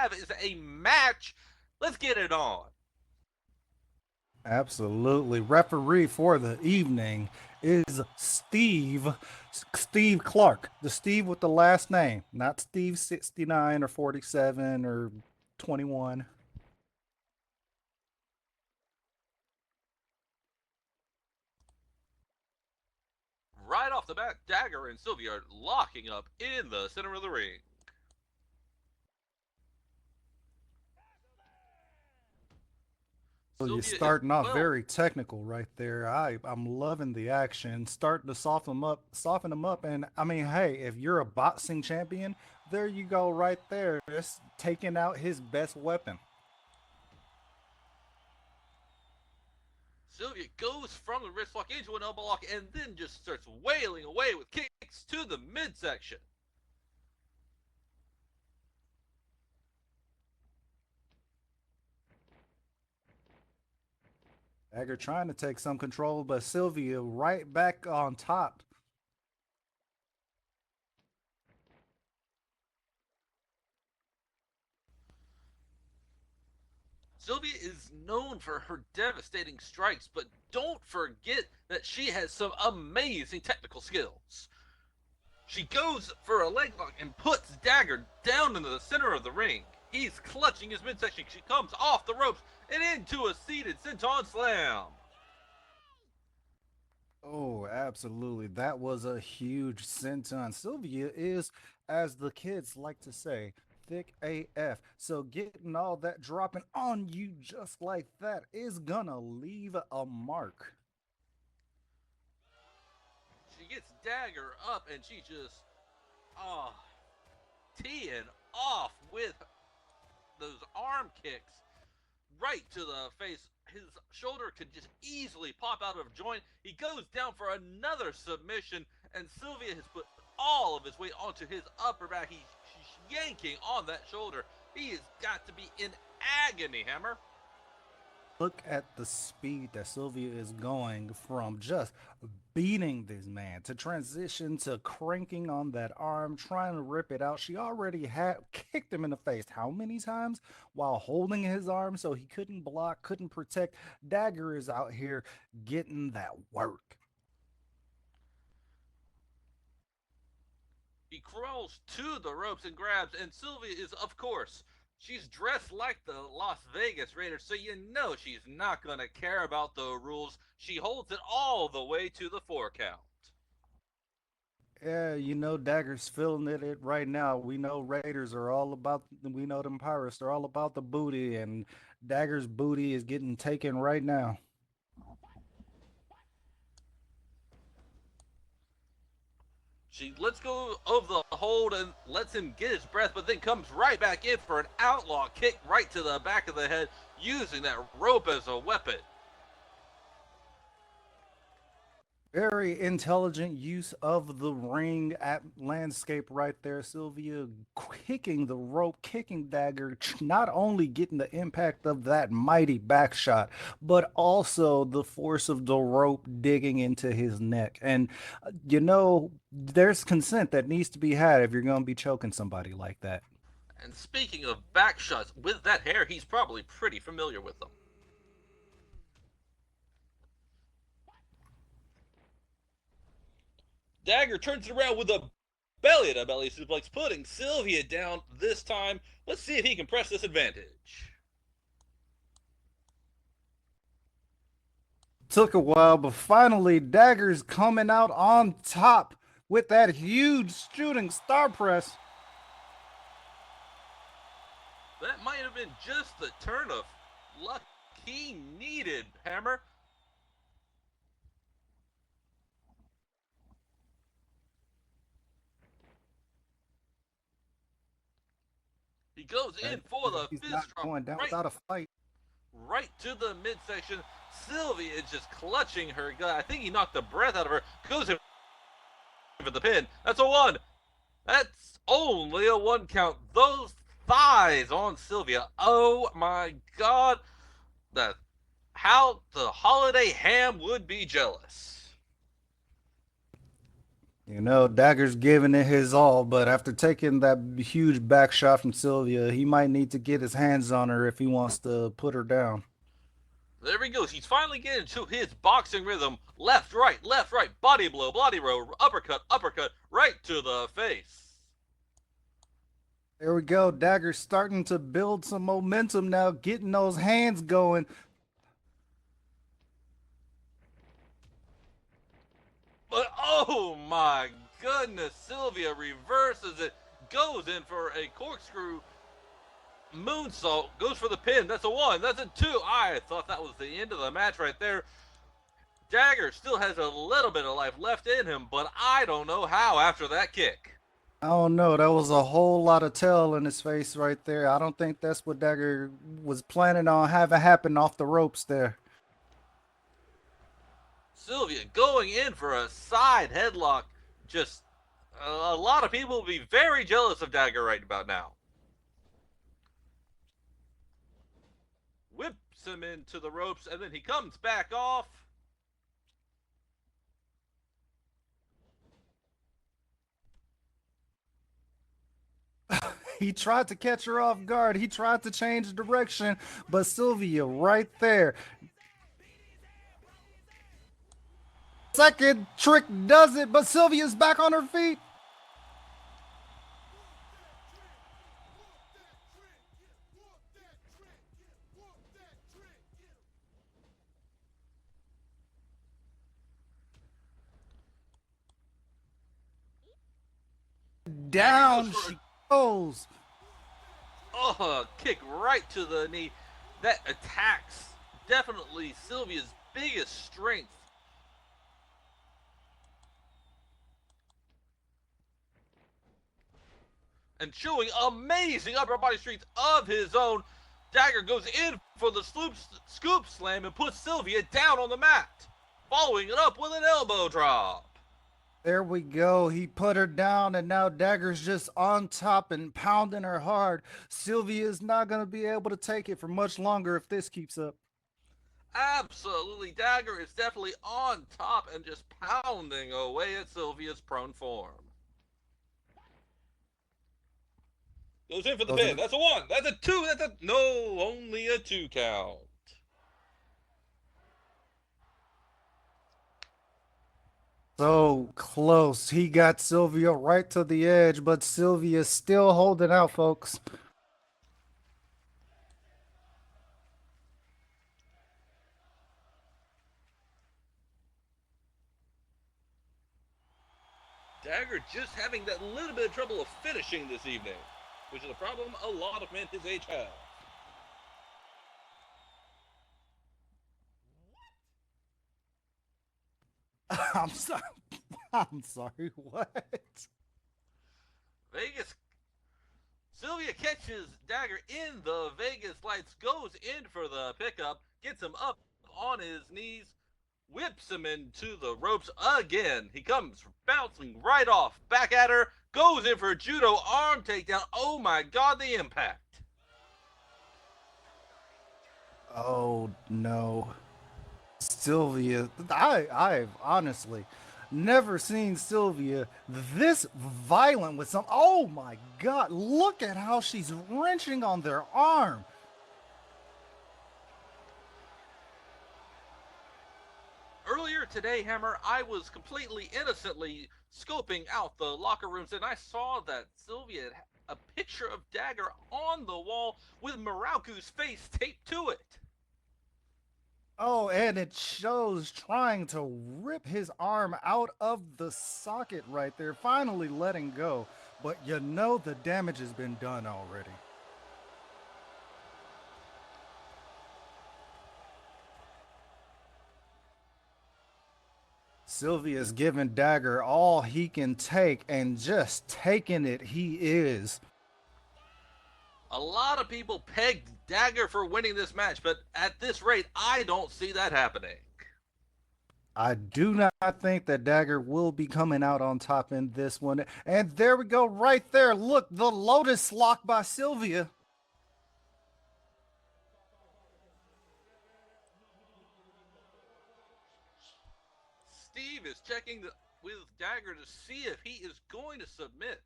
have is a match. Let's get it on. Absolutely. Referee for the evening is Steve Clark. The Steve with the last name, not Steve 69 or 47 or 21. Right off the bat, Daggar and Sylvia are locking up in the center of the ring. So you're Sylvia is starting off well. very technical right there. I'm loving the action. Starting to soften them up. And I mean, hey, if you're a boxing champion, there you go right there. Just taking out his best weapon. Sylvia goes from the wrist lock into an elbow lock and then just starts wailing away with kicks to the midsection. Dagger trying to take some control, but Sylvia right back on top. Sylvia is known for her devastating strikes, but don't forget that she has some amazing technical skills. She goes for a leg lock and puts Dagger down into the center of the ring. He's clutching his midsection. She comes off the ropes and into a seated senton slam. Oh, absolutely. That was a huge senton. Sylvia is, as the kids like to say, thick AF. So getting all that dropping on you just like that is gonna leave a mark. She gets Dagger up and she just, oh, teeing off with those arm kicks right to the face. His shoulder could just easily pop out of joint. He goes down for another submission, and Sylvia has put all of his weight onto his upper back. She's yanking on that shoulder. He has got to be in agony, Hammer. Look at the speed that Sylvia is going from just beating this man to transition to cranking on that arm, trying to rip it out. She already had kicked him in the face how many times while holding his arm so he couldn't block, couldn't protect. Dagger is out here getting that work. He crawls to the ropes and grabs, and Sylvia is, of course, she's dressed like the Las Vegas Raiders, so you know she's not going to care about the rules. She holds it all the way to the 4 count. Yeah, you know Dagger's feeling it right now. We know Raiders are all about. We know them Pirates are all about the booty, and Dagger's booty is getting taken right now. She lets go of the hold and lets him get his breath, but then comes right back in for an outlaw kick right to the back of the head, using that rope as a weapon. Very intelligent use of the ring at landscape right there. Sylvia kicking the rope, kicking Dagger, not only getting the impact of that mighty back shot, but also the force of the rope digging into his neck. And there's consent that needs to be had if you're going to be choking somebody like that. And speaking of back shots, with that hair, he's probably pretty familiar with them. Dagger turns it around with a belly to belly suplex, putting Sylvia down this time. Let's see if he can press this advantage. Took a while, but finally Dagger's coming out on top with that huge shooting star press. That might have been just the turn of luck he needed, Hammer. He goes in for the He's not fist drop going down right, without a fight. right to the midsection. Sylvia is just clutching her gut. I think he knocked the breath out of her. Goes in for the pin. That's a one. That's only a 1 count. Those thighs on Sylvia. Oh my God. That how the holiday ham would be jealous. You know, Dagger's giving it his all, but after taking that huge back shot from Sylvia, he might need to get his hands on her if he wants to put her down. There he goes. He's finally getting to his boxing rhythm. Left, right, body blow, body roll, uppercut, uppercut, right to the face. There we go. Dagger's starting to build some momentum now, getting those hands going. But oh my goodness, Sylvia reverses it, goes in for a corkscrew moonsault, goes for the pin. That's a one, that's a two. I thought that was the end of the match right there. Dagger still has a little bit of life left in him, but I don't know how after that kick. I don't know. That was a whole lot of tail in his face right there. I don't think that's what Dagger was planning on having happen off the ropes there. Sylvia going in for a side headlock. Just a lot of people will be very jealous of Dagger right about now. Whips him into the ropes, and then he comes back off. He tried to catch her off guard. He tried to change direction, but Sylvia right there. Second trick does it, but Sylvia's back on her feet. Down she goes. Oh, kick right to the knee. That attacks definitely Sylvia's biggest strength. And showing amazing upper body strength of his own, Dagger goes in for the scoop slam and puts Sylvia down on the mat, following it up with an elbow drop. There we go. He put her down, and now Dagger's just on top and pounding her hard. Sylvia is not going to be able to take it for much longer if this keeps up. Absolutely, Dagger is definitely on top and just pounding away at Sylvia's prone form. Goes in for the pin. That's a one. That's a two. That's a no. Only a two count. So close. He got Sylvia right to the edge, but Sylvia's still holding out, folks. Dagger just having that little bit of trouble of finishing this evening, which is a problem a lot of men his age have. I'm sorry. I'm sorry. What? Vegas. Sylvia catches Dagger in the Vegas lights, goes in for the pickup, gets him up on his knees, whips him into the ropes again. He comes bouncing right off, back at her, goes in for a judo arm takedown. Oh my god, the impact. Oh no. Sylvia, I've honestly never seen Sylvia this violent with some. Oh my god, look at how she's wrenching on their arm. Earlier today, Hammer, I was completely innocently scoping out the locker rooms and I saw that Sylvia had a picture of Dagger on the wall with Marauku's face taped to it. Oh, and it shows trying to rip his arm out of the socket right there, finally letting go. But you know the damage has been done already. Sylvia's giving Dagger all he can take, and just taking it he is. A lot of people pegged Dagger for winning this match, but at this rate, I don't see that happening. I do not think that Dagger will be coming out on top in this one. And there we go, right there. Look, the Lotus lock by Sylvia. Steve is checking the with Dagger to see if he is going to submit.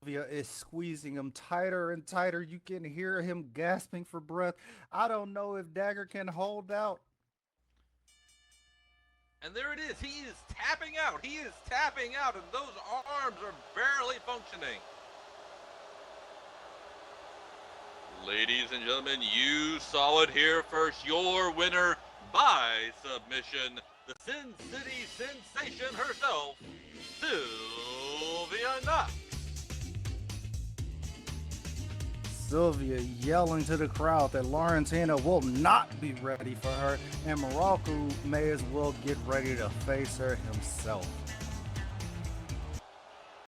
Sylvia is squeezing him tighter and tighter. You can hear him gasping for breath. I don't know if Dagger can hold out. And there it is. He is tapping out. He is tapping out, and those arms are barely functioning. Ladies and gentlemen, you saw it here first. Your winner by submission, the Sin City sensation herself, Sylvia Knux. Sylvia yelling to the crowd that Laurentina will not be ready for her, and Morocco may as well get ready to face her himself.